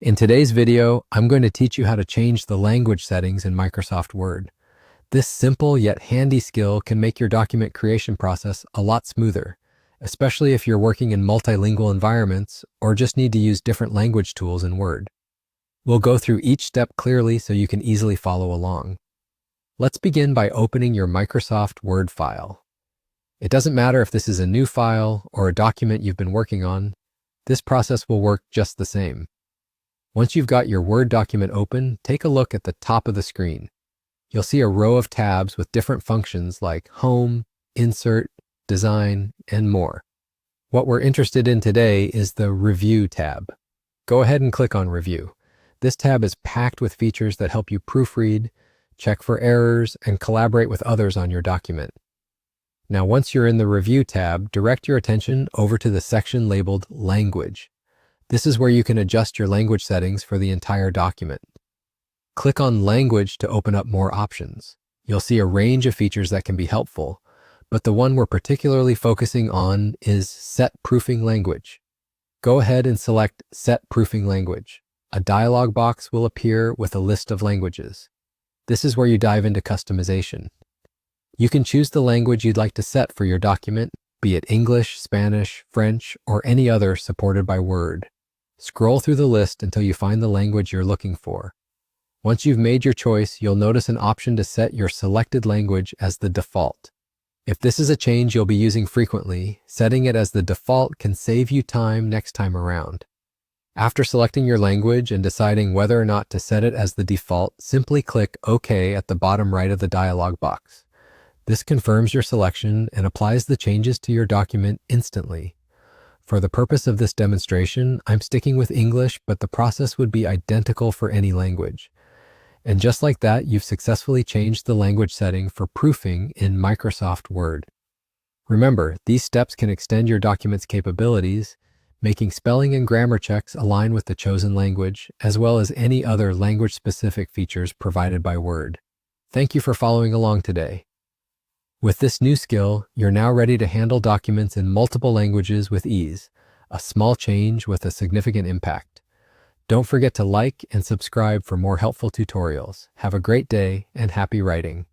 In today's video, I'm going to teach you how to change the language settings in Microsoft Word. This simple yet handy skill can make your document creation process a lot smoother, especially if you're working in multilingual environments or just need to use different language tools in Word. We'll go through each step clearly so you can easily follow along. Let's begin by opening your Microsoft Word file. It doesn't matter if this is a new file or a document you've been working on, this process will work just the same. Once you've got your Word document open, take a look at the top of the screen. You'll see a row of tabs with different functions like Home, Insert, Design, and more. What we're interested in today is the Review tab. Go ahead and click on Review. This tab is packed with features that help you proofread, check for errors, and collaborate with others on your document. Now, once you're in the Review tab, direct your attention over to the section labeled Language. This is where you can adjust your language settings for the entire document. Click on Language to open up more options. You'll see a range of features that can be helpful, but the one we're particularly focusing on is Set Proofing Language. Go ahead and select Set Proofing Language. A dialog box will appear with a list of languages. This is where you dive into customization. You can choose the language you'd like to set for your document, be it English, Spanish, French, or any other supported by Word. Scroll through the list until you find the language you're looking for. Once you've made your choice, you'll notice an option to set your selected language as the default. If this is a change you'll be using frequently, setting it as the default can save you time next time around. After selecting your language and deciding whether or not to set it as the default, simply click OK at the bottom right of the dialog box. This confirms your selection and applies the changes to your document instantly. For the purpose of this demonstration, I'm sticking with English, but the process would be identical for any language. And just like that, you've successfully changed the language setting for proofing in Microsoft Word. Remember, these steps can extend your document's capabilities, making spelling and grammar checks align with the chosen language, as well as any other language-specific features provided by Word. Thank you for following along today. With this new skill, you're now ready to handle documents in multiple languages with ease, a small change with a significant impact. Don't forget to like and subscribe for more helpful tutorials. Have a great day and happy writing.